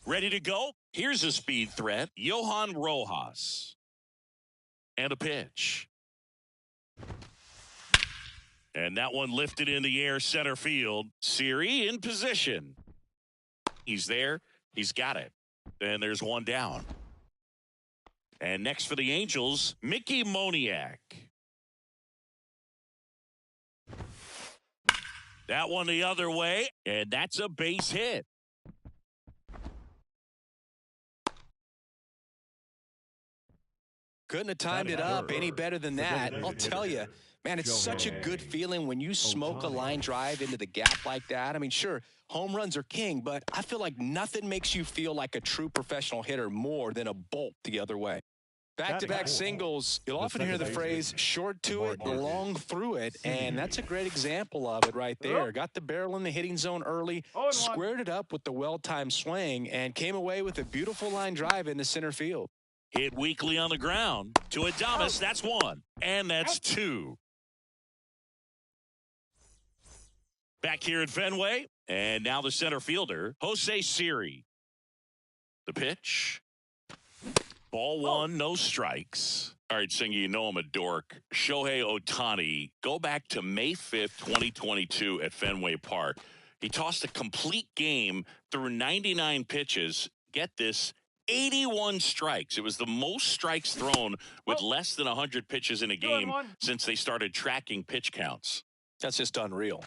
Ready to go? Here's a speed threat, Johan Rojas. And a pitch. And that one lifted in the air center field. Siri in position. He's there. He's got it. And there's one down. And next for the Angels, Mickey Moniak. That one the other way, and that's a base hit. Couldn't have timed it up any better than that. I'll tell you, man, it's such a good feeling when you smoke a line drive into the gap like that. I mean, sure, home runs are king, but I feel like nothing makes you feel like a true professional hitter more than a bolt the other way. Back-to-back singles, you'll often hear the phrase short to it, long through it, and that's a great example of it right there. Got the barrel in the hitting zone early, squared it up with the well-timed swing, and came away with a beautiful line drive into center field. Hit weakly on the ground to Adames. That's one, and that's two. Back here at Fenway, and now the center fielder, Jose Siri. The pitch. Ball one, no strikes. All right, Singy, you know I'm a dork. Shohei Ohtani, go back to May 5th, 2022 at Fenway Park. He tossed a complete game through 99 pitches. Get this, 81 strikes. It was the most strikes thrown with less than 100 pitches in a game since they started tracking pitch counts. That's just unreal.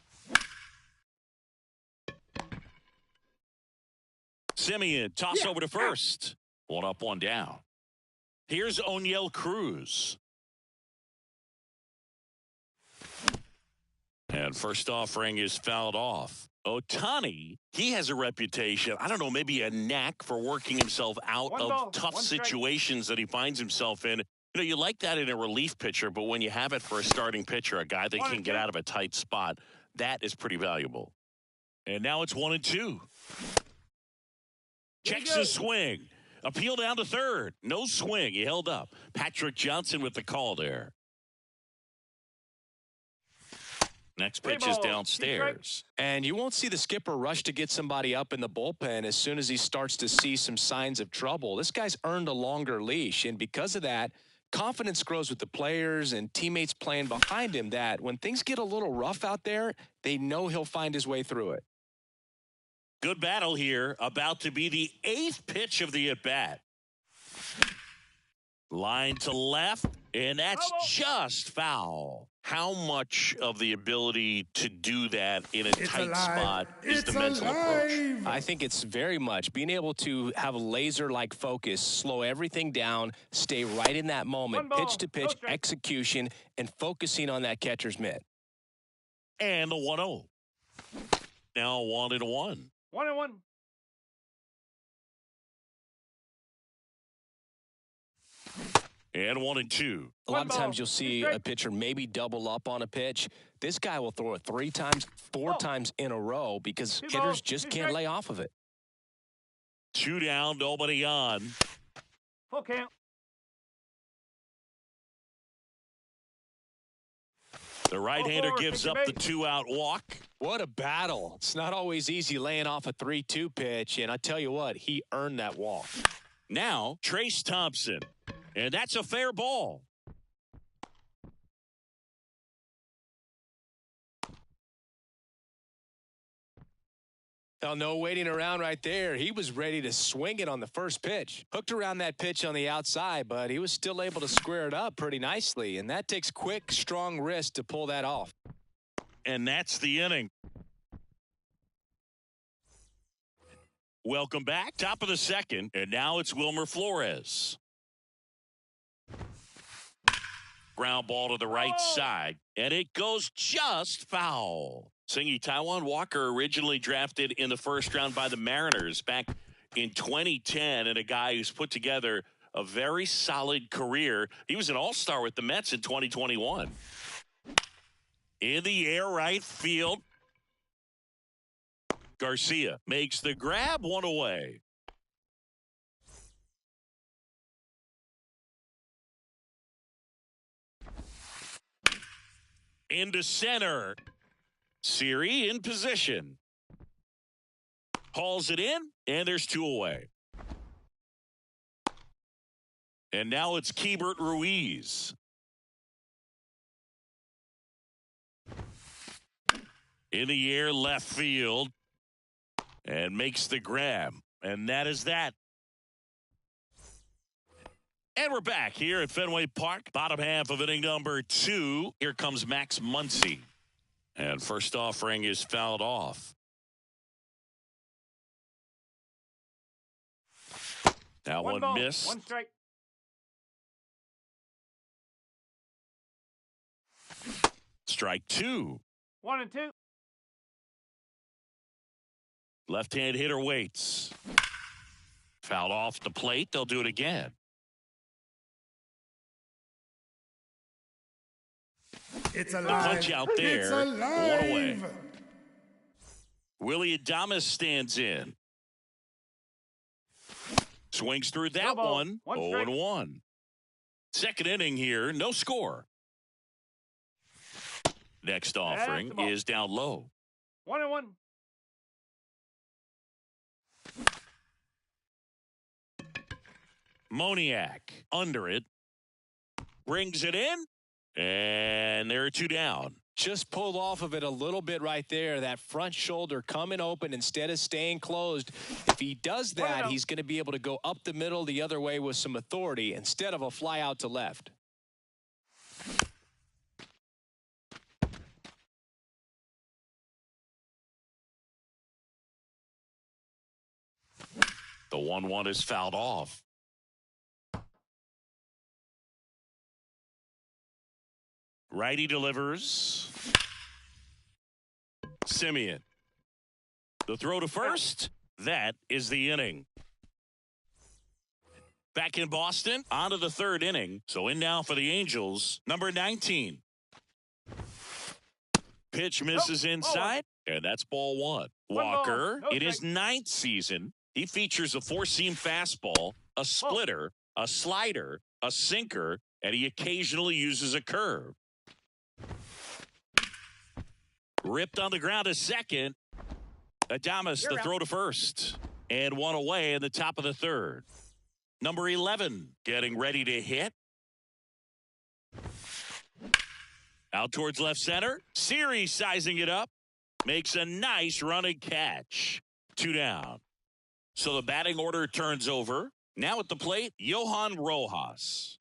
Simeon, toss over to first. One up, one down. Here's Oneil Cruz. And first offering is fouled off. Ohtani, he has a reputation, I don't know, maybe a knack for working himself out of tough situations that he finds himself in. You know, you like that in a relief pitcher, but when you have it for a starting pitcher, a guy that can get out of a tight spot, that is pretty valuable. And now it's 1-2. Checks his swing. Appeal down to third. No swing. He held up. Patrick Johnson with the call there. Next pitch is downstairs. And you won't see the skipper rush to get somebody up in the bullpen as soon as he starts to see some signs of trouble. This guy's earned a longer leash, and because of that, confidence grows with the players and teammates playing behind him that when things get a little rough out there, they know he'll find his way through it. Good battle here. About to be the 8th pitch of the at-bat. Line to left, and that's just foul. How much of the ability to do that in a tight spot is the mental approach? I think it's very much being able to have a laser-like focus, slow everything down, stay right in that moment, pitch-to-pitch execution, and focusing on that catcher's mitt. And the 1-0. Now 1-1. 1-1. And 1-2. A lot of times you'll see a pitcher maybe double up on a pitch. This guy will throw it 3 times, 4 times in a row because hitters just can't lay off of it. 2 down, nobody on. Full count. The right-hander gives up the 2-out walk. What a battle. It's not always easy laying off a 3-2 pitch, and I tell you what, he earned that walk. Now, Trace Thompson. And that's a fair ball. Now, no waiting around right there. He was ready to swing it on the first pitch. Hooked around that pitch on the outside, but he was still able to square it up pretty nicely. And that takes quick, strong wrist to pull that off. And that's the inning. Welcome back. Top of the second. And now it's Wilmer Flores. Ground ball to the right side. And it goes just foul. Singy, Taijuan Walker originally drafted in the first round by the Mariners back in 2010, and a guy who's put together a very solid career. He was an all-star with the Mets in 2021. In the air right field. Garcia makes the grab, one away. Into center. Siri in position. Calls it in, and there's 2 away. And now it's Keibert Ruiz. In the air, left field, and makes the grab. And that is that. And we're back here at Fenway Park. Bottom half of inning number 2. Here comes Max Muncy. And first offering is fouled off. That one ball, missed. 1 strike. Strike 2. 1 and 2. Left-hand hitter waits. Fouled off the plate. They'll do it again. It's The alive. punch out there. It's 1 away. alive. Willie Adames stands in. Swings through that ball, one. 1 0 strike. and 1. Second inning here. No score. Next offering the ball. is down low. 1 and 1. Moniak under it. Brings it in. And there are 2 down. Just pulled off of it a little bit right there. That front shoulder coming open instead of staying closed. If he does that, he's going to be able to go up the middle the other way with some authority instead of a fly out to left. The 1-1 is fouled off. Righty delivers. Simeon. The throw to first. That is the inning. Back in Boston, on to the 3rd inning. So in now for the Angels, number 19. Pitch misses inside, and that's ball 1. Walker, no in his strike. 9th season, he features a 4-seam fastball, a splitter, a slider, a sinker, and he occasionally uses a curve. Ripped on the ground to second. Adames, the throw to first. And 1 away in the top of the 3rd. Number 11 getting ready to hit. Out towards left center. Siri sizing it up. Makes a nice running catch. 2 down. So the batting order turns over. Now at the plate, Johan Rojas.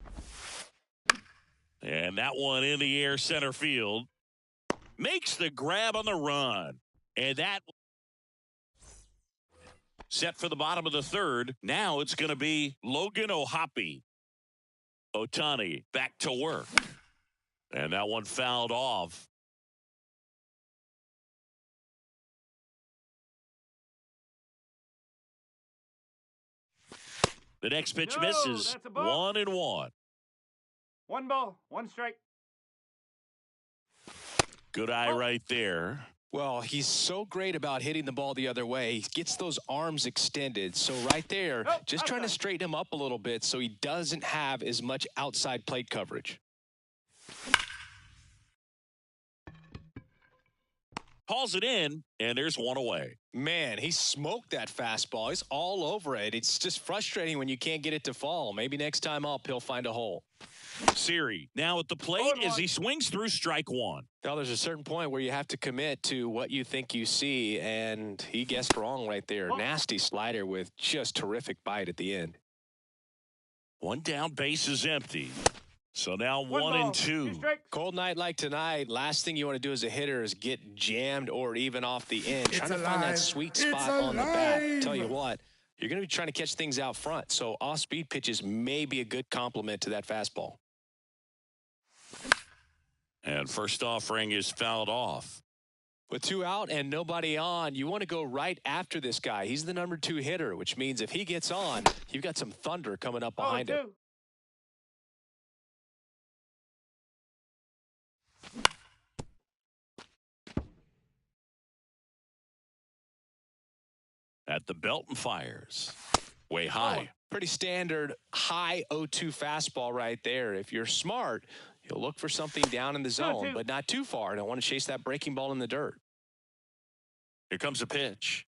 And that one in the air center field. Makes the grab on the run. And that set for the bottom of the 3rd. Now it's going to be Logan O'Hoppe. Ohtani back to work. And that one fouled off. The next pitch No, misses. that's a ball. 1 and 1. 1 ball, 1 strike. Good eye right there. Well, he's so great about hitting the ball the other way. He gets those arms extended. So right there, Oh, just trying to outside. straighten him up a little bit so he doesn't have as much outside plate coverage. Calls it in, and there's 1 away. Man, he smoked that fastball. He's all over it. It's just frustrating when you can't get it to fall. Maybe next time up, he'll find a hole. Siri now at the plate 0-1. as he swings through strike 1. Now, there's a certain point where you have to commit to what you think you see, and he guessed wrong right there. Oh. Nasty slider with just terrific bite at the end. 1 down, base is empty. So now 1 1 ball, and 2. 2 strikes. Cold night like tonight, last thing you want to do as a hitter is get jammed or even off the end. It's Trying to find that alive. sweet It's spot on the bat. alive. Tell you what, you're going to be trying to catch things out front. So off-speed pitches may be a good complement to that fastball. And first offering is fouled off. With 2 out and nobody on, you want to go right after this guy. He's the number 2 hitter, which means if he gets on, you've got some thunder coming up behind him. 0-2. At the belt and fires. Way high. Pretty standard high 0-2 fastball right there. If you're smart, you'll look for something down in the zone, 0-2. but not too far. Don't want to chase that breaking ball in the dirt. Here comes a pitch.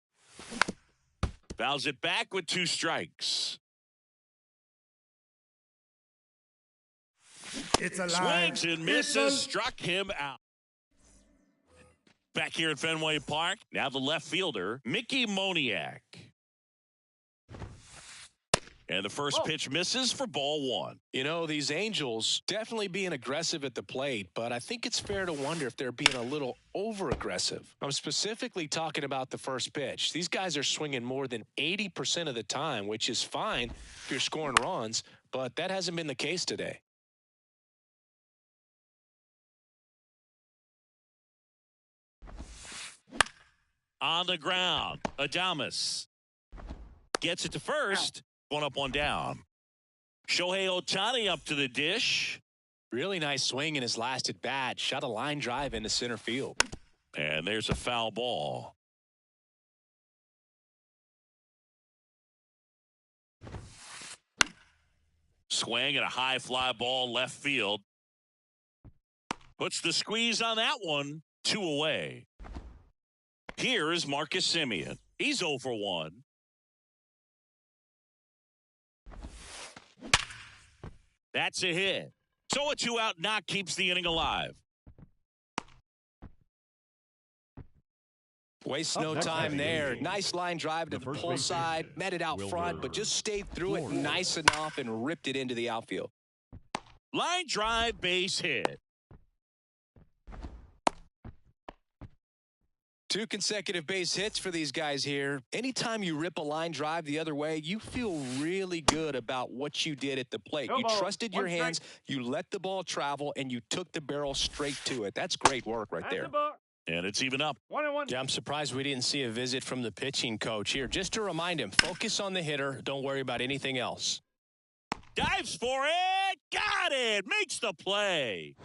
Fouls it back with 2 strikes. It's a Swings and misses, struck him out. Back here at Fenway Park, now the left fielder, Mickey Moniak. And the first pitch misses for ball 1. You know, these Angels definitely being aggressive at the plate, but I think it's fair to wonder if they're being a little over-aggressive. I'm specifically talking about the first pitch. These guys are swinging more than 80% of the time, which is fine if you're scoring runs, but that hasn't been the case today. On the ground, Adames gets it to first. 1 up, 1 down. Shohei Ohtani up to the dish. Really nice swing in his last at bat. Shot a line drive into center field. And there's a foul ball. Swing and a high fly ball left field. Puts the squeeze on that one. 2 away. Here is Marcus Semien. He's 0 for 1. That's a hit. So a 2-out knock keeps the inning alive. Wastes no time there. Nice line drive to the pull side. Met it out front, but just stayed through it nice enough and ripped it into the outfield. Line drive, base hit. 2 consecutive base hits for these guys here. Anytime you rip a line drive the other way, you feel really good about what you did at the plate. You trusted your hands, you let the ball travel, and you took the barrel straight to it. That's great work right there. And it's even up. 1-1. Yeah, I'm surprised we didn't see a visit from the pitching coach here. Just to remind him, focus on the hitter. Don't worry about anything else. Dives for it. Got it. Makes the play.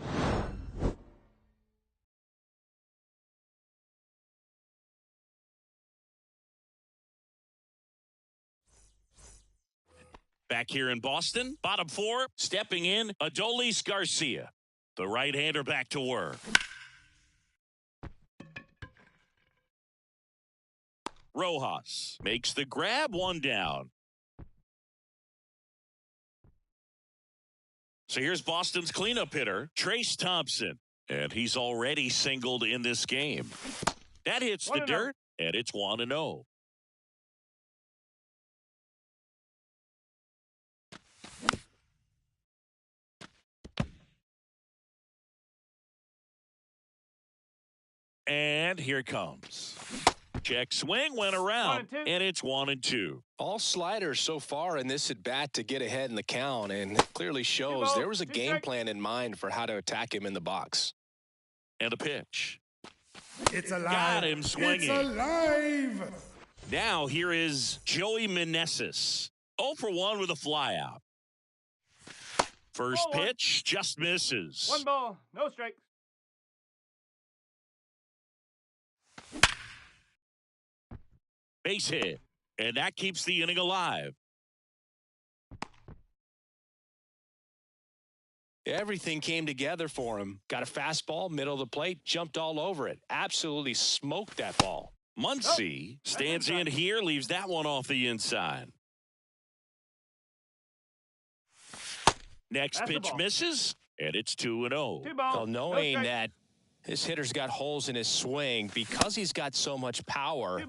Back here in Boston, bottom 4, stepping in, Adolis Garcia. The right-hander back to work. Rojas makes the grab, 1 down. So here's Boston's cleanup hitter, Trace Thompson. And he's already singled in this game. That hits the dirt, and it's 1-0. And here it comes. Check swing, went around, and it's 1-2. All sliders so far in this at bat to get ahead in the count, and it clearly shows there was a game plan in mind for how to attack him in the box. And a pitch. It's alive. Got him swinging. It's alive. Now here is Joey Meneses. 0 for 1 with a flyout. First pitch just misses. 1 ball, no strikes. Base hit, and that keeps the inning alive. Everything came together for him. Got a fastball, middle of the plate, jumped all over it. Absolutely smoked that ball. Muncy stands in here, leaves that one off the inside. Next pitch misses, and it's 2-0. Well, knowing that his hitter's got holes in his swing, because he's got so much power,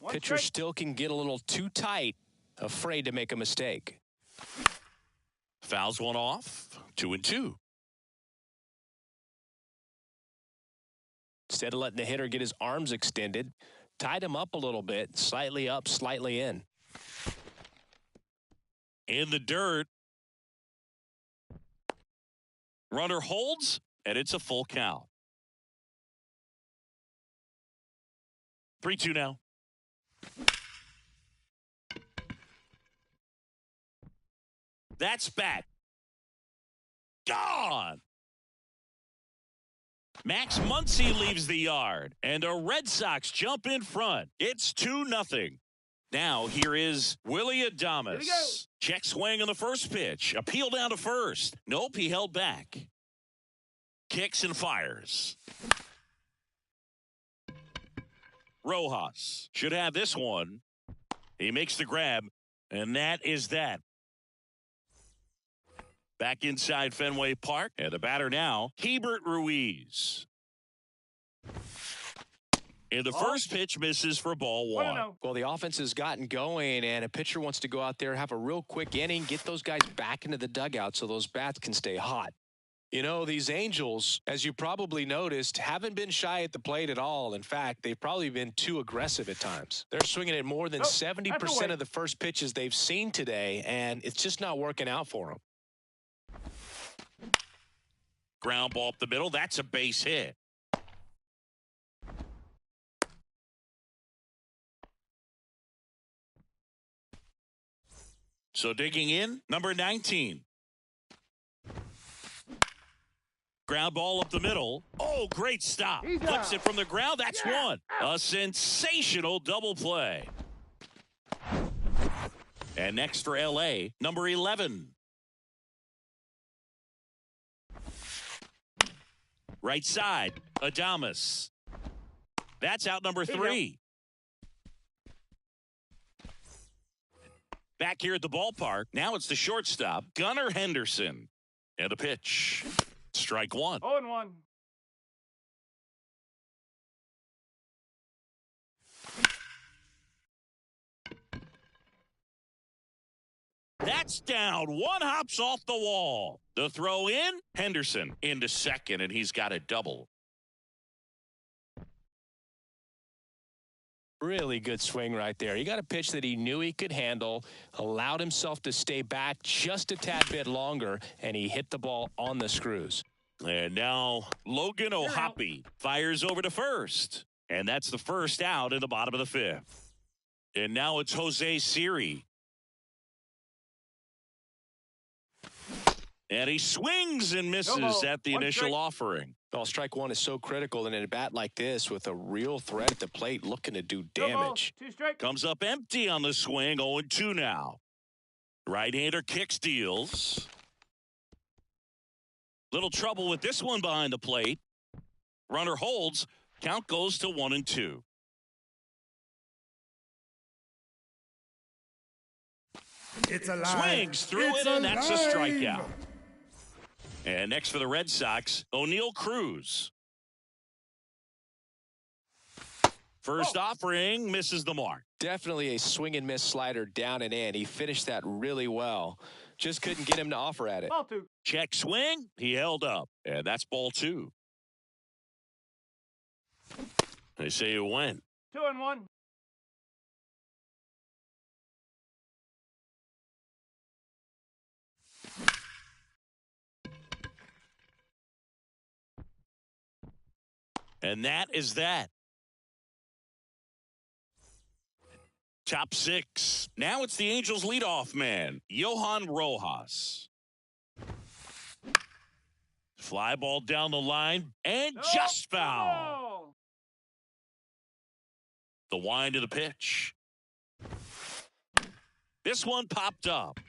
pitcher still can get a little too tight, afraid to make a mistake. Fouls one off, 2-2. Instead of letting the hitter get his arms extended, tied him up a little bit, slightly up, slightly in. In the dirt. Runner holds, and it's a full count. 3-2 now. That's back. Gone. Max Muncy leaves the yard, and the Red Sox jump in front. It's 2-0. Now here is Willy Adames. Check swing on the first pitch. Appeal down to first. Nope, he held back. Kicks and fires. Rojas should have this one. He makes the grab, and that is that. Back inside Fenway Park, and the batter now, Keibert Ruiz. And the first pitch misses for ball one. 1-0. Well, the offense has gotten going, and a pitcher wants to go out there, have a real quick inning, get those guys back into the dugout so those bats can stay hot. You know, these Angels, as you probably noticed, haven't been shy at the plate at all. In fact, they've probably been too aggressive at times. They're swinging at more than 70% of the first pitches they've seen today, and it's just not working out for them. Ground ball up the middle. That's a base hit. So digging in, number 19. Ground ball up the middle. Oh, great stop. Flips it from the ground. That's one. A sensational double play. And next for L.A., number 11. Right side, Adames. That's out number 3. Back here at the ballpark, now it's the shortstop, Gunnar Henderson. And a pitch. Strike one. 0-1. That's down. One hops off the wall. The throw in, Henderson into second, and he's got a double. Really good swing right there. He got a pitch that he knew he could handle, allowed himself to stay back just a tad bit longer, and he hit the ball on the screws. And now Logan O'Hoppe fires over to first. And that's the first out in the bottom of the 5th. And now it's Jose Siri. And he swings and misses at the initial offering. Well, strike one is so critical in a bat like this with a real threat at the plate looking to do damage. 2 strikes. Comes up empty on the swing, 0-2 now. Right-hander kicks, deals. Little trouble with this one behind the plate. Runner holds. Count goes to 1-2. It's alive. Swings through It's it, and that's a alive. strikeout. And next for the Red Sox, O'Neal Cruz. First offering misses the mark. Definitely a swing and miss slider down and in. He finished that really well. Just couldn't get him to offer at it. Ball 2. Check swing. He held up. And that's ball 2. They say it went. 2-1. And that is that. Top 6. Now it's the Angels leadoff man, Johan Rojas. Fly ball down the line and just foul. The wind of the pitch. This one popped up.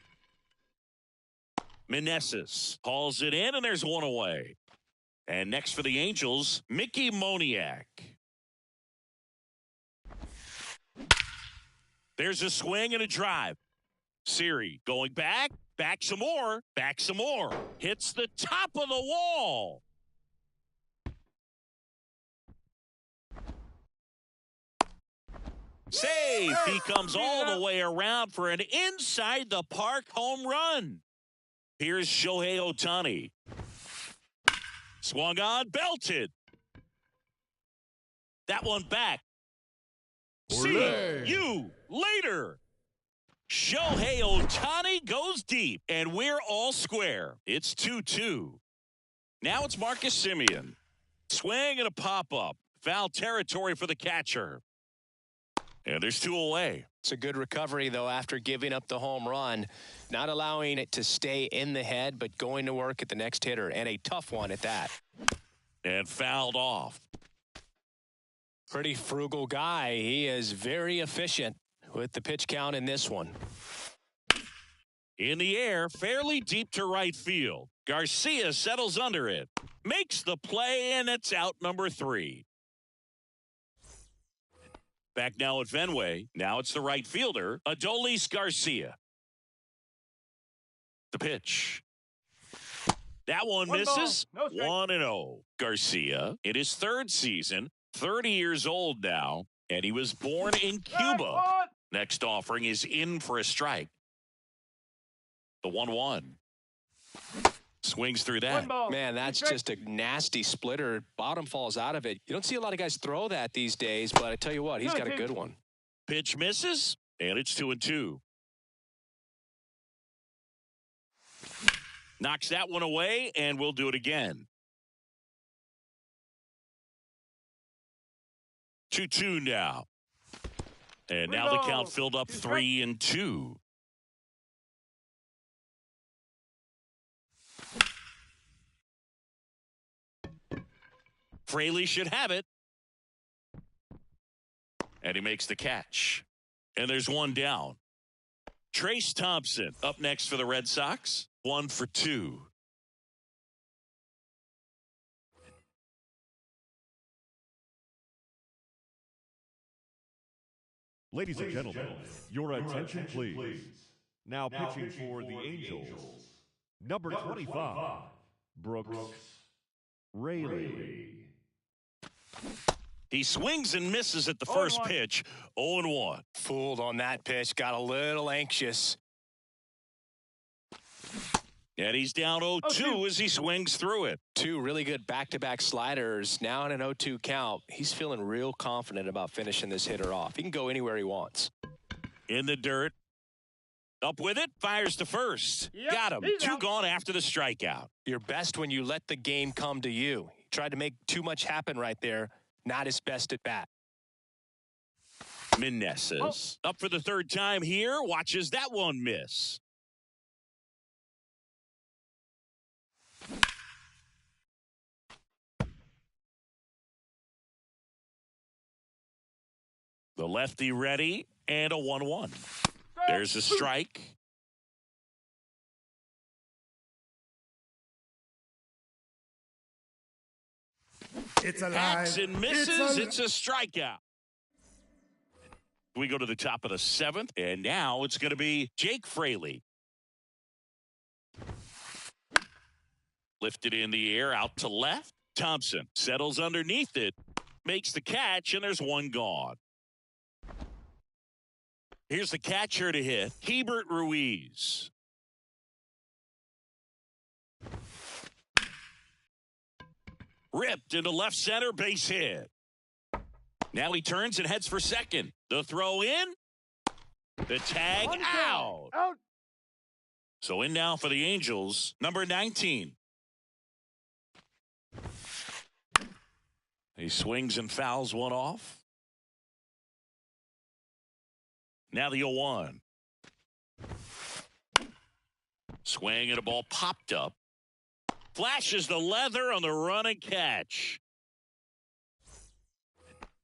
Meneses hauls it in, and there's one away. And next for the Angels, Mickey Moniak. There's a swing and a drive. Siri going back some more, Hits the top of the wall. Safe. He comes all the way around for an inside the park home run. Here's Shohei Ohtani. Swung on, belted. That one back. See you later. Shohei Ohtani goes deep, and we're all square. It's 2-2. Now it's Marcus Semien. Swing and a pop-up. Foul territory for the catcher. And there's 2 away. It's a good recovery, though, after giving up the home run. Not allowing it to stay in the head, but going to work at the next hitter, and a tough one at that. And fouled off. Pretty frugal guy. He is very efficient with the pitch count in this one. In the air, fairly deep to right field. Garcia settles under it. Makes the play, and it's out number 3. Back now at Fenway. Now it's the right fielder, Adolis Garcia. The pitch. That one misses. Ball, no 1-0. Garcia, in his third season, 30 years old now, and he was born in Cuba. Next offering is in for a strike. The 1-1. Swings through that. Man, that's just a nasty splitter. Bottom falls out of it. You don't see a lot of guys throw that these days, but I tell you what, he's got a good one. Pitch misses, and it's 2-2. Knocks that one away, and we'll do it again. 2-2 now. And now the count filled up 3-2. Fraley should have it. And he makes the catch. And there's one down. Trace Thompson up next for the Red Sox. 1 for 2. Ladies and gentlemen, your attention please. Now pitching for the Angels, number 25, Brooks Raley. He swings and misses at the first pitch. 0-1. Fooled on that pitch. Got a little anxious. And he's down 0-2 as he swings through it. 2 really good back-to-back sliders. Now in an 0-2 count. He's feeling real confident about finishing this hitter off. He can go anywhere he wants. In the dirt. Up with it. Fires to first. Yep, Got him. 2 out. gone after the strikeout. You're best when you let the game come to you. He tried to make too much happen right there. Not his best at bat. Meneses up for the third time here. Watches that one miss. The lefty ready and a 1-1. There's a strike. It's alive. Hacks and misses. It's a strikeout. We go to the top of the 7th, and now it's going to be Jake Fraley. Lifted in the air out to left. Thompson settles underneath it, makes the catch, and there's one gone. Here's the catcher to hit, Hebert Ruiz. Ripped into left center, base hit. Now he turns and heads for second. The throw in. The tag out. So in now for the Angels, number 19. He swings and fouls one off. Now the 0-1. Swing and a ball popped up. Flashes the leather on the run and catch.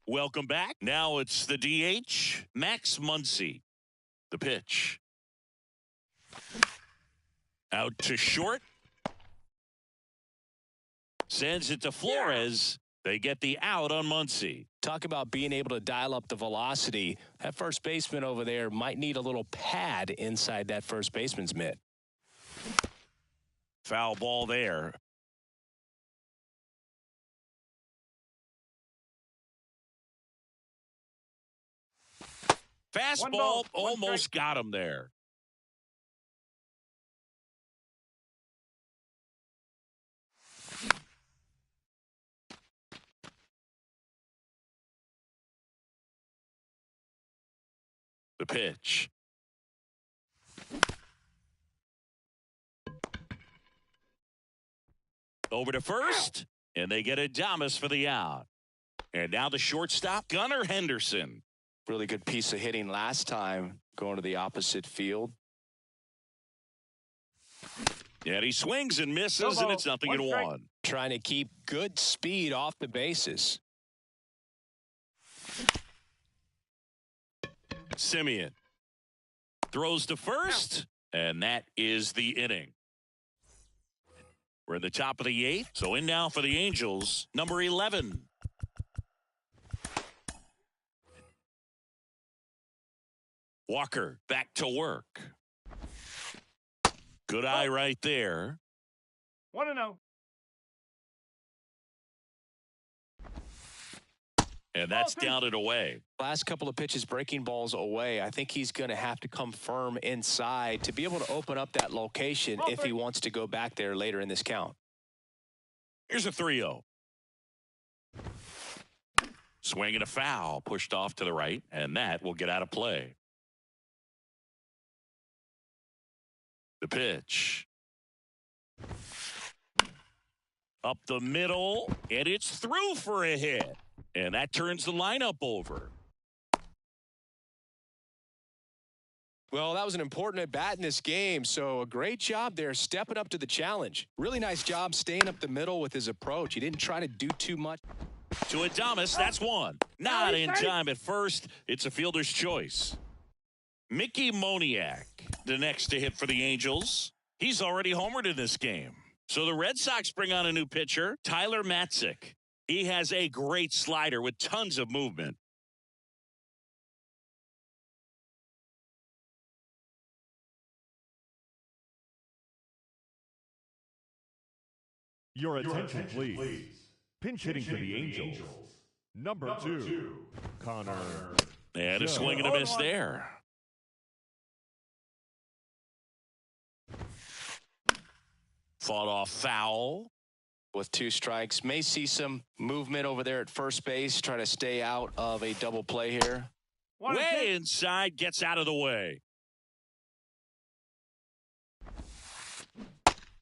Welcome back. Now it's the DH, Max Muncy. The pitch. Out to short. Sends it to Flores. They get the out on Muncy. Talk about being able to dial up the velocity. That first baseman over there might need a little pad inside that first baseman's mitt. Foul ball there. Fastball almost got him there. The pitch. Over to first, and they get Adames for the out. And now the shortstop, Gunnar Henderson. Really good piece of hitting last time, going to the opposite field. And he swings and misses, and it's 0-1. Trying to keep good speed off the bases. Simeon throws to first, and that is the inning. We're in the top of the 8th, so in now for the Angels, number 11. Walker back to work. Good eye right there. 1-0. And that's down and away. Last couple of pitches breaking balls away. I think he's going to have to come firm inside to be able to open up that location if he wants to go back there later in this count. Here's a 3-0. Swing and a foul, pushed off to the right, and that will get out of play. The pitch. Up the middle, and it's through for a hit. And that turns the lineup over. Well, that was an important at-bat in this game, so a great job there stepping up to the challenge. Really nice job staying up the middle with his approach. He didn't try to do too much. To Adames, that's one. Not in time at first. It's a fielder's choice. Mickey Moniak, the next to hit for the Angels. He's already homered in this game. So the Red Sox bring on a new pitcher, Tyler Matzik. He has a great slider with tons of movement. Your attention, please. Pinch hitting for the Angels. Number 2, Connor. And a swing and a miss there. Fought off foul. With 2 strikes, may see some movement over there at first base, trying to stay out of a double play here. Way inside, gets out of the way.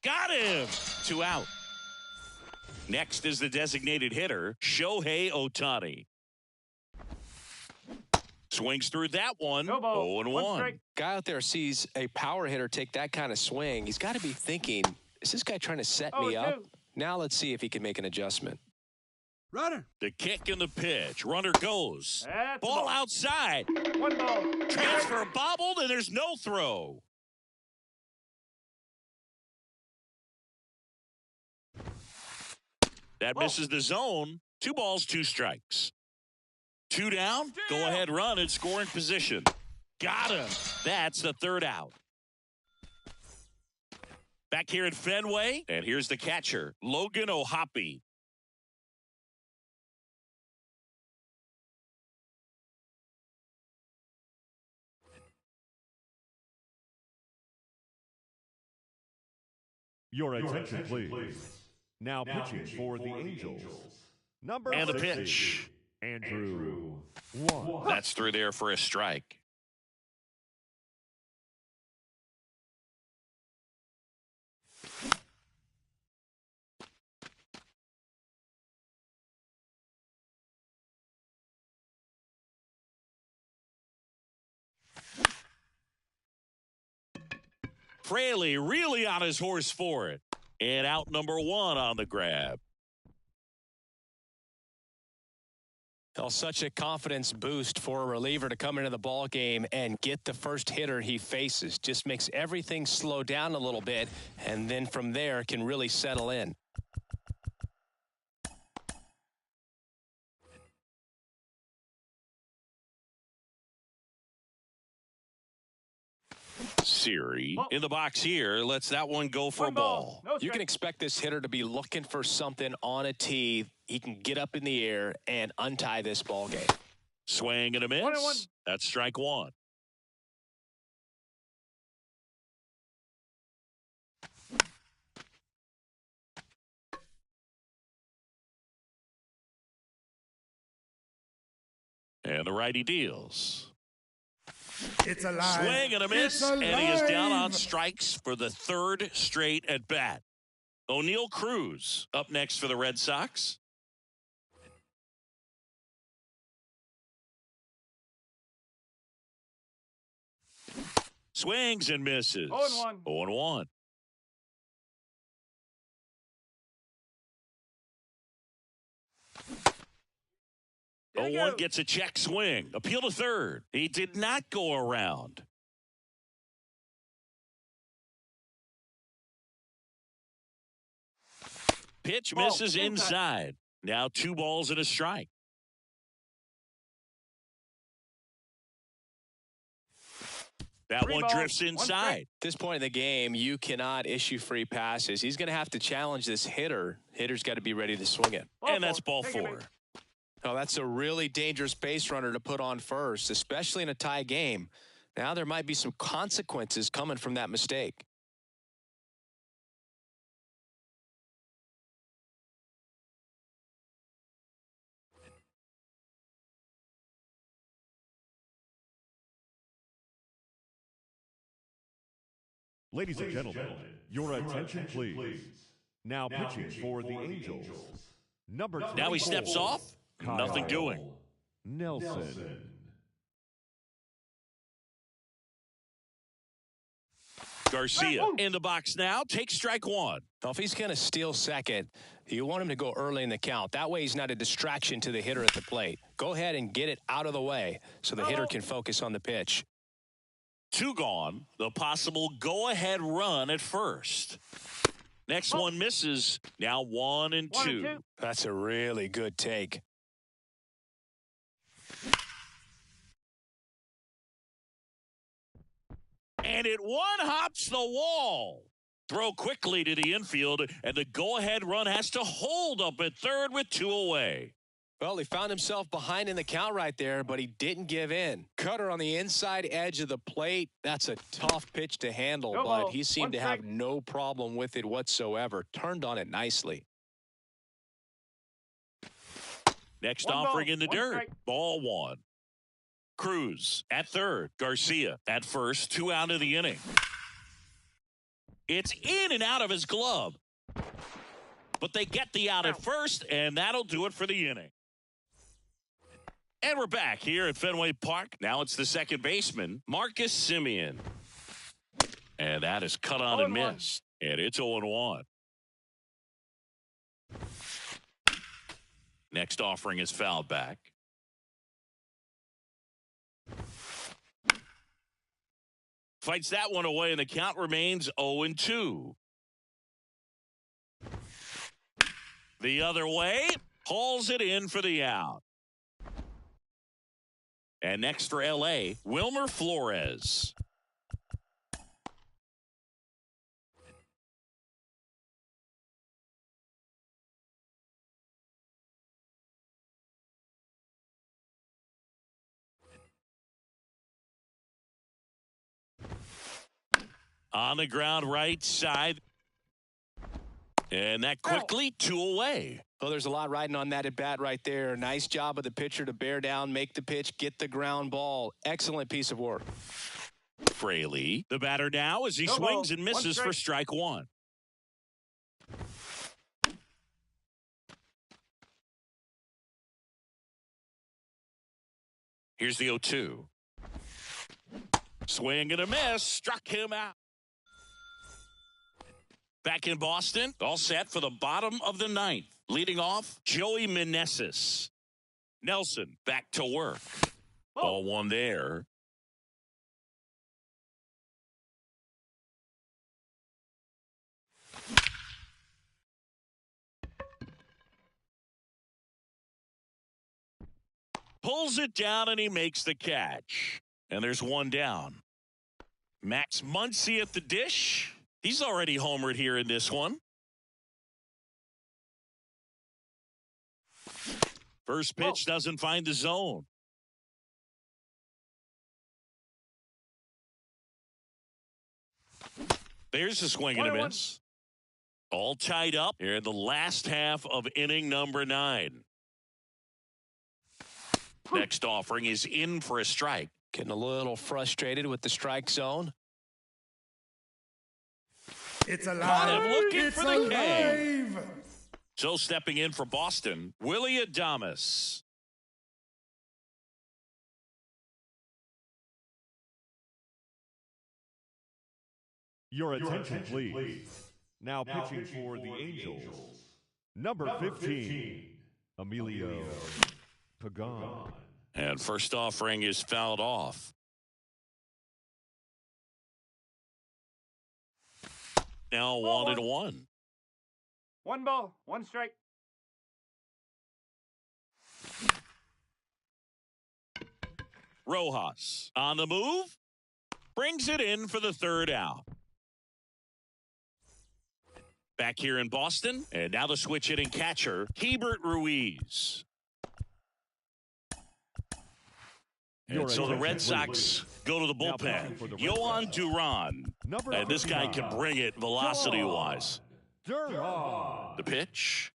Got him! 2 out. Next is the designated hitter, Shohei Ohtani. Swings through that one. 0-1. Guy out there sees a power hitter take that kind of swing. He's got to be thinking, is this guy trying to set me up? Now let's see if he can make an adjustment. Runner. The kick and the pitch. Runner goes. Ball outside. 1 ball. Transfer bobbled, and there's no throw. That misses the zone. 2 balls, 2 strikes. 2 down. Go ahead run in scoring position. Got him. That's the 3rd out. Back here at Fenway, and here's the catcher, Logan O'Hoppe. Your attention, please. Now pitching for the Angels. Number and the 60, pitch. Andrew One. That's through there for a strike. Fraley really on his horse for it. And out number 1 on the grab. Well, such a confidence boost for a reliever to come into the ball game and get the first hitter he faces. Just makes everything slow down a little bit, and then from there can really settle in. Siri in the box here lets that one go for a ball. You can expect this hitter to be looking for something on a tee. He can get up in the air and untie this ball game. Swing and a miss. That's strike 1. And the righty deals. It's alive. Swing and a miss, and he is down on strikes for the 3rd straight at bat. O'Neal Cruz up next for the Red Sox. Swings and misses. 0-1. 0-1. One gets a check swing. Appeal to 3rd. He did not go around. Pitch misses inside. Now 2 balls and a strike. That Three one balls, drifts one inside. strike. At this point in the game, you cannot issue free passes. He's going to have to challenge this hitter. Hitter's got to be ready to swing it. And that's ball Take it, 4. baby. Oh, that's a really dangerous base runner to put on first, especially in a tie game. Now there might be some consequences coming from that mistake. Ladies and gentlemen, your attention please. Now pitching for the Angels. Number 24. Now he steps off. Nothing doing. Nelson. Garcia in the box now. Takes strike 1. Now, if he's going to steal second, you want him to go early in the count. That way he's not a distraction to the hitter at the plate. Go ahead and get it out of the way so the hitter can focus on the pitch. 2 gone. The possible go-ahead run at first. Next one misses. Now 1 and 2. That's a really good take. And it one-hops the wall. Throw quickly to the infield, and the go-ahead run has to hold up at third with 2 away. Well, he found himself behind in the count right there, but he didn't give in. Cutter on the inside edge of the plate. That's a tough pitch to handle, but he seemed to have no problem with it whatsoever. Turned on it nicely. Next One offering ball, in the one dirt. strike. Ball 1. Cruz at third. Garcia at first. 2 out of the inning. It's in and out of his glove. But they get the out at first, and that'll do it for the inning. And we're back here at Fenway Park. Now it's the second baseman, Marcus Semien. And that is cut on and 0-1. missed. And it's 0-1. Next offering is fouled back. Fights that one away, and the count remains 0-2. The other way, hauls it in for the out. And next for L.A., Wilmer Flores. On the ground right side. And that quickly 2 away. Well, there's a lot riding on that at bat right there. Nice job of the pitcher to bear down, make the pitch, get the ground ball. Excellent piece of work. Fraley, the batter now as he No swings ball. and misses One for strike 1. Here's the 0-2. Swing and a miss. Struck him out. Back in Boston, all set for the bottom of the 9th. Leading off, Joey Meneses. Nelson back to work. Ball 1 there. Pulls it down and he makes the catch. And there's 1 down. Max Muncy at the dish. He's already homered here in this one. First pitch doesn't find the zone. There's a swing and a 1-1. miss. All tied up here in the last half of inning number 9. Next offering is in for a strike. Getting a little frustrated with the strike zone. It's Caught alive. him looking It's for the K. alive. So stepping in for Boston, Willie Adames. Your attention please. Now pitching for the Angels. Number 15, Emilio Pagan. And first offering is fouled off. Now 1-1. 1 ball, 1 strike. Rojas on the move. brings it in for the third out. Back here in Boston, and now the switch hitting catcher, Hebert Ruiz. And so the Red Sox go to the bullpen. Johan Duran. And this guy can bring it velocity-wise. The pitch.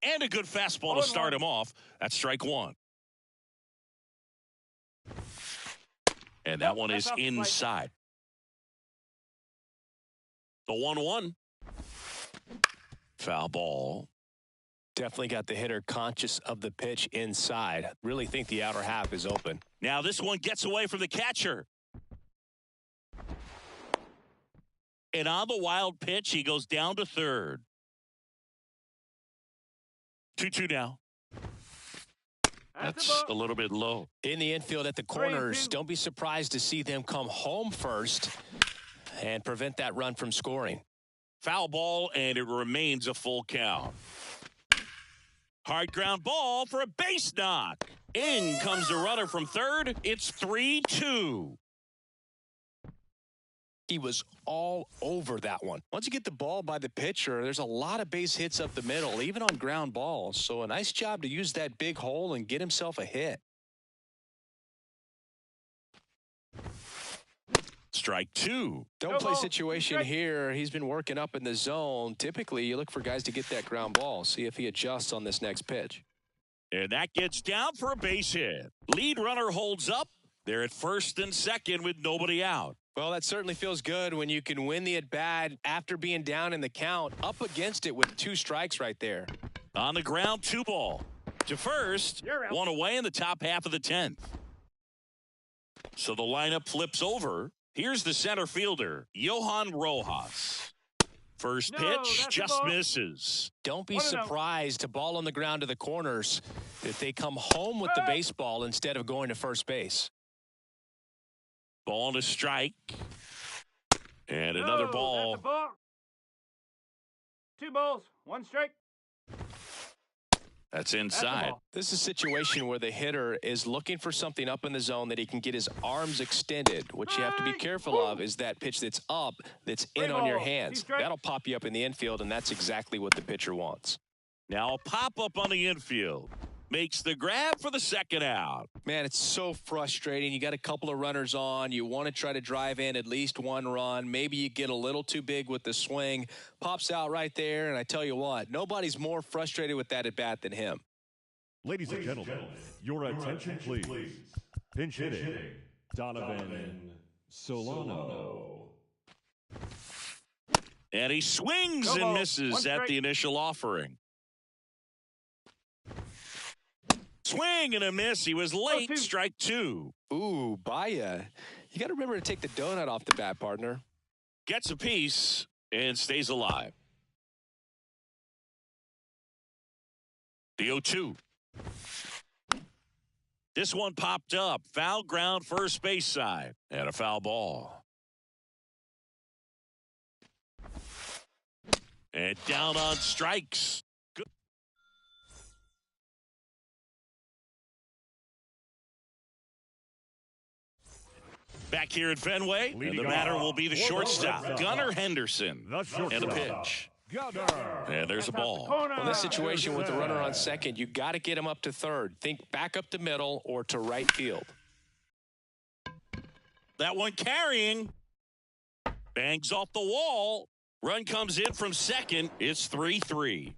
And a good fastball to start him off. That's strike one. And that one is inside. The 1-1. Foul ball. Definitely got the hitter conscious of the pitch inside. Really think the outer half is open. Now this one gets away from the catcher. And on the wild pitch, he goes down to third. 2-2 now. That's a little bit low. In the infield at the corners, don't be surprised to see them come home first and prevent that run from scoring. Foul ball, and it remains a full count. Hard ground ball for a base knock. In comes the runner from third. It's 3-2. He was all over that one. Once you get the ball by the pitcher, there's a lot of base hits up the middle, even on ground balls. So a nice job to use that big hole and get himself a hit. Strike two. Don't play situation here. He's been working up in the zone. Typically, you look for guys to get that ground ball. See if he adjusts on this next pitch. And that gets down for a base hit. Lead runner holds up. They're at first and second with nobody out. Well, that certainly feels good when you can win the at-bat after being down in the count, up against it with 2 strikes right there. On the ground, 2 ball. To first, 1 away in the top half of the 10th. So the lineup flips over. Here's the center fielder, Johan Rojas. First pitch just misses. Don't be surprised, a ball on the ground to the corners, if they come home with the baseball instead of going to first base. Ball to strike. And another ball. 2 balls, 1 strike. That's inside. This is a situation where the hitter is looking for something up in the zone that he can get his arms extended. What you have to be careful of is that pitch that's up, that's in on your hands. That'll pop you up in the infield, and that's exactly what the pitcher wants. Now a pop-up on the infield. Makes the grab for the second out. Man, it's so frustrating. You got a couple of runners on. You want to try to drive in at least 1 run. Maybe you get a little too big with the swing. Pops out right there, and I tell you what, nobody's more frustrated with that at-bat than him. Ladies and gentlemen, your attention please. Pinch hitting, Donovan Solano. And he swings and misses at the initial offering. Swing and a miss. He was late. Strike 2. Ooh, Baya. You got to remember to take the donut off the bat, partner. Gets a piece and stays alive. The 0-2. This one popped up. Foul ground first base side. And a foul ball. And down on strikes. Good. Back here at Fenway, and the batter will be the shortstop, Gunnar Henderson. And a pitch. And there's a ball. Well, in this situation with the runner on second, you got to get him up to third. Think back up the middle or to right field. That one carrying. Bangs off the wall. Run comes in from second. It's 3-3.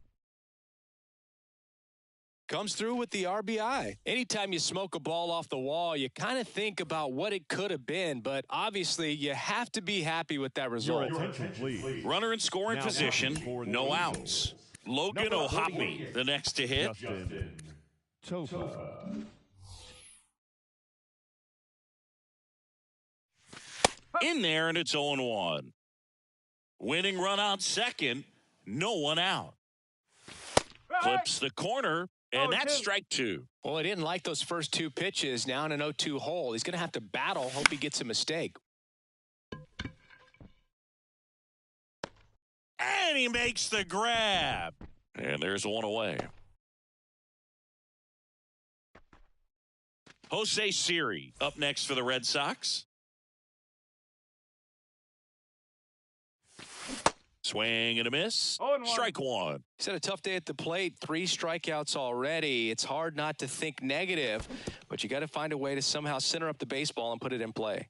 Comes through with the RBI. Anytime you smoke a ball off the wall, you kind of think about what it could have been, but obviously you have to be happy with that result. Runner in scoring position, no outs. Logan O'Hoppe, the next to hit. In there, and it's 0-1. Winning run on second, no one out. Clips the corner. And that's strike 2. Well, he didn't like those first 2 pitches. Now in an 0-2 hole. He's going to have to battle. Hope he gets a mistake. And he makes the grab. And there's 1 away. Jose Siri up next for the Red Sox. Swing and a miss. 0-1. Strike one. He's had a tough day at the plate. 3 strikeouts already. It's hard not to think negative, but you got to find a way to somehow center up the baseball and put it in play.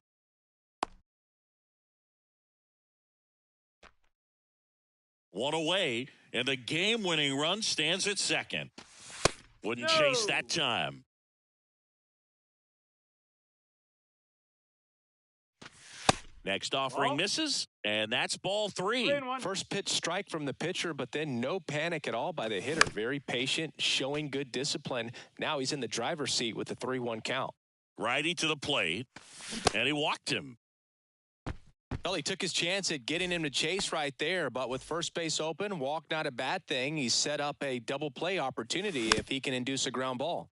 One away, and the game-winning run stands at second. Wouldn't No. chase that time. Next offering Ball. misses, and that's ball 3. 3-1. First pitch strike from the pitcher, but then no panic at all by the hitter. Very patient, showing good discipline. Now he's in the driver's seat with the 3-1 count. Righty to the plate, and he walked him. Well, he took his chance at getting him to chase right there, but with first base open, walk not a bad thing. He set up a double play opportunity if he can induce a ground ball.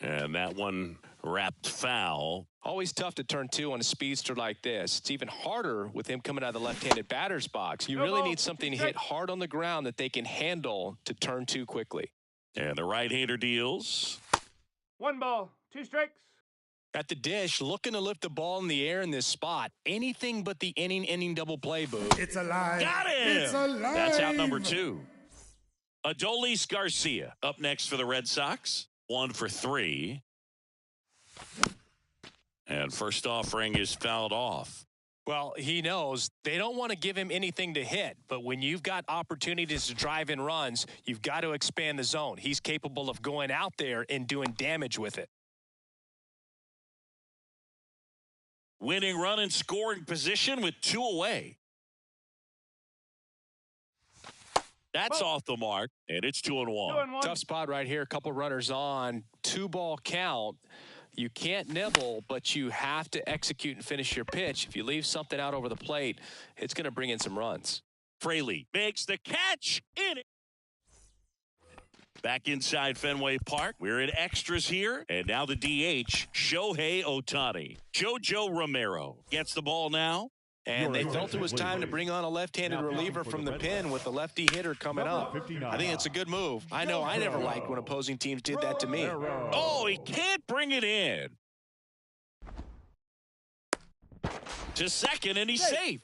And that one wrapped foul. Always tough to turn 2 on a speedster like this. It's even harder with him coming out of the left-handed batter's box. You No really ball. need something to hit hard on the ground that they can handle to turn 2 quickly. And the right-hander deals. 1 ball, 2 strikes. At the dish, looking to lift the ball in the air in this spot. Anything but the inning double play, Boo. It's alive. Got him! It's alive. That's out number 2. Adolis Garcia up next for the Red Sox. 1 for 3. And first offering is fouled off. Well, he knows they don't want to give him anything to hit, but when you've got opportunities to drive in runs, you've got to expand the zone. He's capable of going out there and doing damage with it. Winning run in scoring position with 2 away. That's off the mark, and it's 2-1. 2-1. Tough spot right here. A couple runners on. 2-ball count. You can't nibble, but you have to execute and finish your pitch. If you leave something out over the plate, it's going to bring in some runs. Fraley makes the catch in it. Back inside Fenway Park. We're in extras here. And now the DH, Shohei Ohtani. Jojo Romero gets the ball now. And they felt it was time to bring on a left-handed reliever from the pen with the lefty hitter coming up. I think it's a good move. I know I never liked when opposing teams did that to me. Oh, he can't bring it in. To second, and he's safe.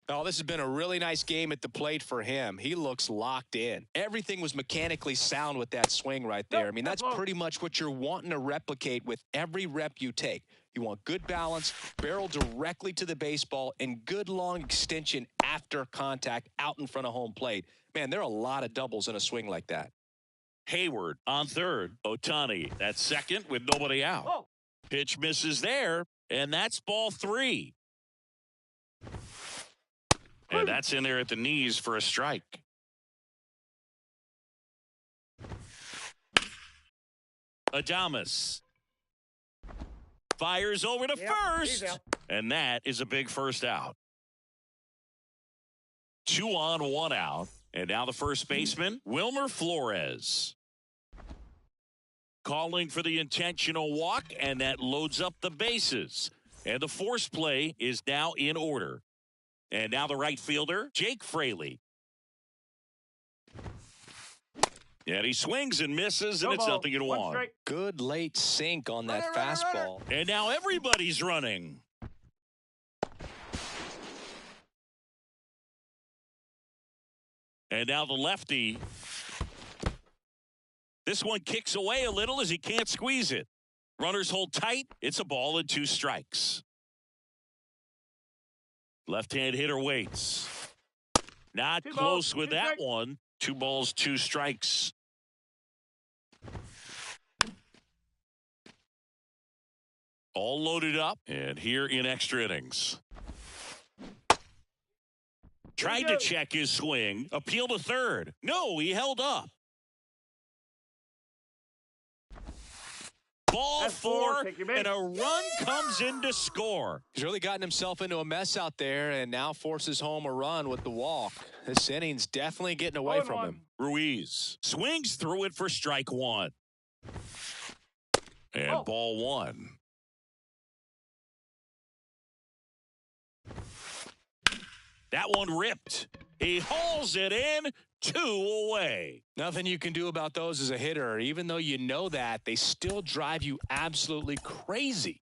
Oh, this has been a really nice game at the plate for him. He looks locked in. Everything was mechanically sound with that swing right there. I mean, that's pretty much what you're wanting to replicate with every rep you take. You want good balance, barrel directly to the baseball, and good long extension after contact out in front of home plate. Man, there are a lot of doubles in a swing like that. Hayward on third. Ohtani at second with nobody out. Oh. Pitch misses there, and that's ball 3. And that's in there at the knees for a strike. Adames fires over to first, and that is a big first out. 2 on, 1 out, and now the first baseman, Wilmer Flores. Calling for the intentional walk, and that loads up the bases. And the force play is now in order. And now the right fielder, Jake Fraley. And he swings and misses, and it's 0-1. 1 strike. Good late sink on that fastball. And now everybody's running. And now the lefty. This one kicks away a little as he can't squeeze it. Runners hold tight. It's a ball and 2 strikes. Left-hand hitter waits. Not 2 close balls, with 2 that strikes. one. 2 balls, 2 strikes. All loaded up and here in extra innings. Tried to check his swing. Appeal to third. No, he held up. Ball That's 4, four. Take your base. and a run comes in to score. He's really gotten himself into a mess out there and now forces home a run with the walk. This inning's definitely getting away from 0-1. him. Ruiz swings through it for strike 1. And ball 1. That one ripped. He hauls it in, 2 away. Nothing you can do about those as a hitter. Even though you know that, they still drive you absolutely crazy.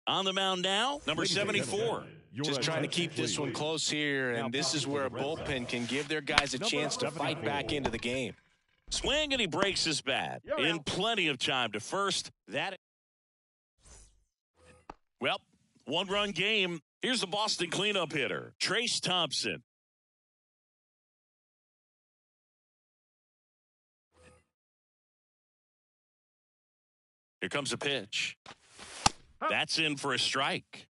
On the mound now, number Ladies and 74. gentlemen, Your Just trying to attention, keep this one please. close here, Now and this is pitching where a for the Red bullpen Sox. can give their guys a Number chance to fight 74. back into the game. Swing, and he breaks his bat. You're In out. plenty of time to first. Well, one-run game. Here's the Boston cleanup hitter, Trace Thompson. Here comes a pitch. That's in for a strike.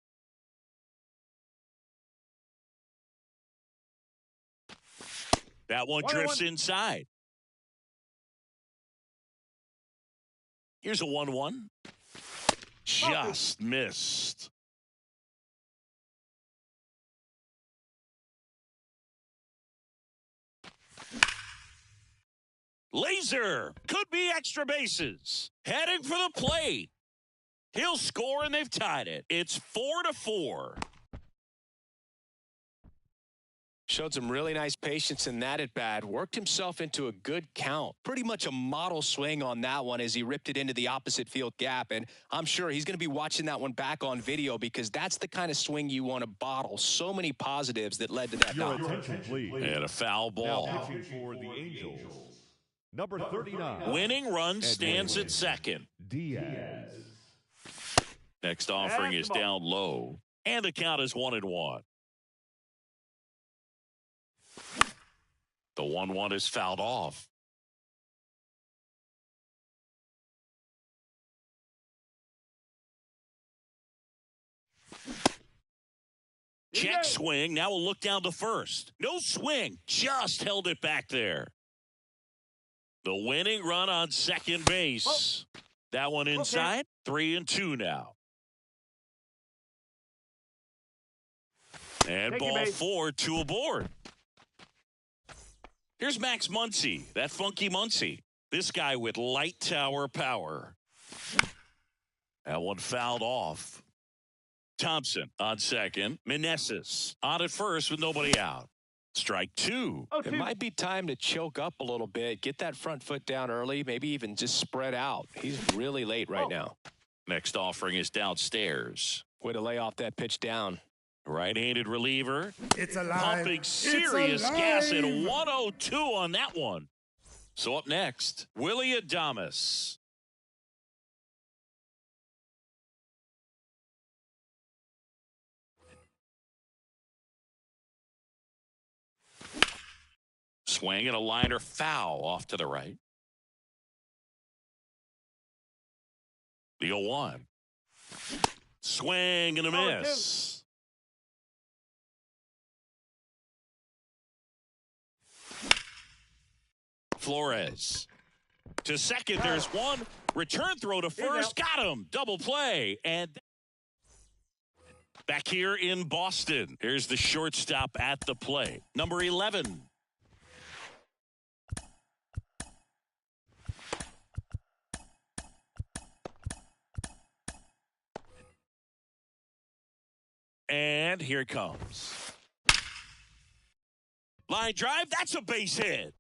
That one drifts inside. Here's a 1-1. Just missed. Laser could be extra bases. Heading for the plate. He'll score, and they've tied it. It's 4-4. Showed some really nice patience in that at bat. Worked himself into a good count. Pretty much a model swing on that one as he ripped it into the opposite field gap. And I'm sure he's going to be watching that one back on video because that's the kind of swing you want to bottle. So many positives that led to that Your knock. attention, please. And a foul ball. Now pitching for the Angels. Number 39. Winning run stands at second. Diaz. Next offering is down low. And the count is 1-1. The 1-1 is fouled off. Check swing. Now we'll look down to first. No swing. Just held it back there. The winning run on second base. That one inside. 3-2 now. And Take your ball base. 4, 2 aboard. Here's Max Muncy, that funky Muncy. This guy with light tower power. That one fouled off. Thompson on second. Meneses on at first with nobody out. Strike 2. It might be time to choke up a little bit, get that front foot down early, maybe even just spread out. He's really late right now. Next offering is downstairs. Way to lay off that pitch down. Right-handed reliever. It's alive. Pumping It's serious gas at alive. 102 on that one. So up next, Willie Adames. Swing and a liner foul off to the right. The 0-1. Swing and a miss. Flores. To second, there's one. Return throw to first. Got him. Double play. And back here in Boston, here's the shortstop at the play. Number 11. And here it comes. Line drive. That's a base hit.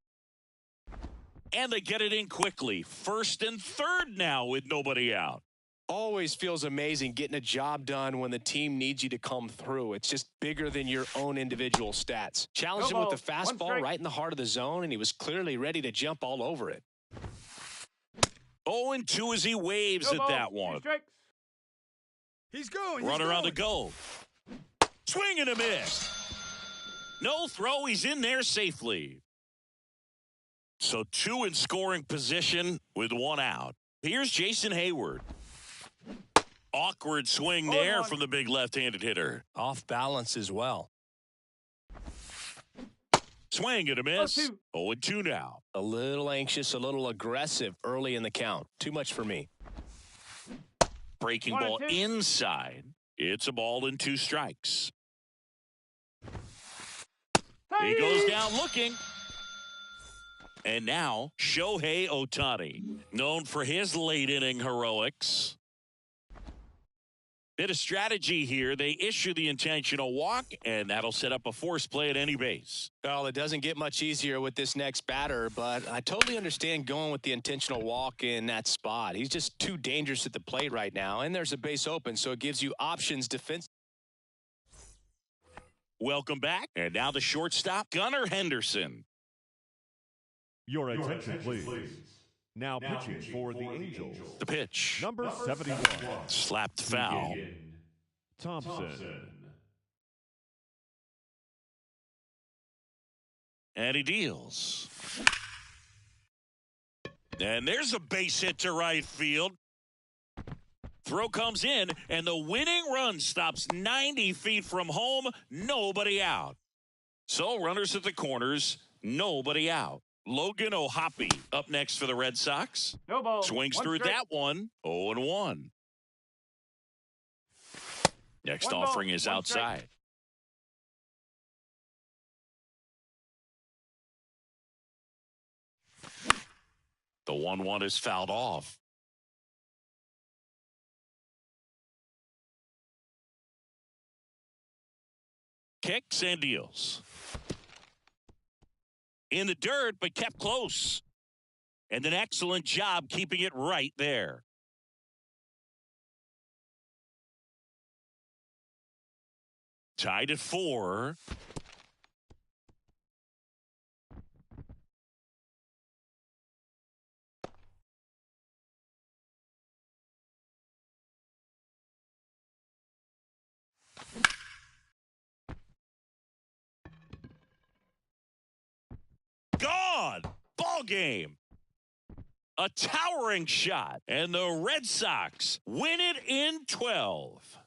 And they get it in quickly. First and third now with nobody out. Always feels amazing getting a job done when the team needs you to come through. It's just bigger than your own individual stats. Challenged him with the fastball right in the heart of the zone, and he was clearly ready to jump all over it. 0-2 as he waves at that one. He's going. Runner on the go. Swing and a miss. No throw. He's in there safely. So 2 in scoring position with 1 out. Here's Jason Hayward. Awkward swing there from the big left-handed hitter. Off balance as well. Swing and a miss. 0-2 now. A little anxious, a little aggressive early in the count. Too much for me. Breaking ball inside. It's a ball and 2 strikes. He goes down looking. And now, Shohei Ohtani, known for his late-inning heroics. Bit of strategy here. They issue the intentional walk, and that'll set up a force play at any base. Well, it doesn't get much easier with this next batter, but I totally understand going with the intentional walk in that spot. He's just too dangerous at the plate right now, and there's a base open, so it gives you options defensively. Welcome back. And now the shortstop, Gunnar Henderson. Your attention, please. Now pitching for the Angels. The pitch. Number 71. Slapped foul. Thompson. And he deals. And there's a base hit to right field. Throw comes in, and the winning run stops 90 feet from home. Nobody out. So runners at the corners, nobody out. Logan O'Hoppe up next for the Red Sox. No ball. Swings One through strike. that one. 0-1. Next One ball, offering is one outside. strike. The 1-1 is fouled off. Kicks and deals. In the dirt, but kept close. And an excellent job keeping it right there. Tied at 4. Gone. Ball game. A towering shot, and the Red Sox win it in 12.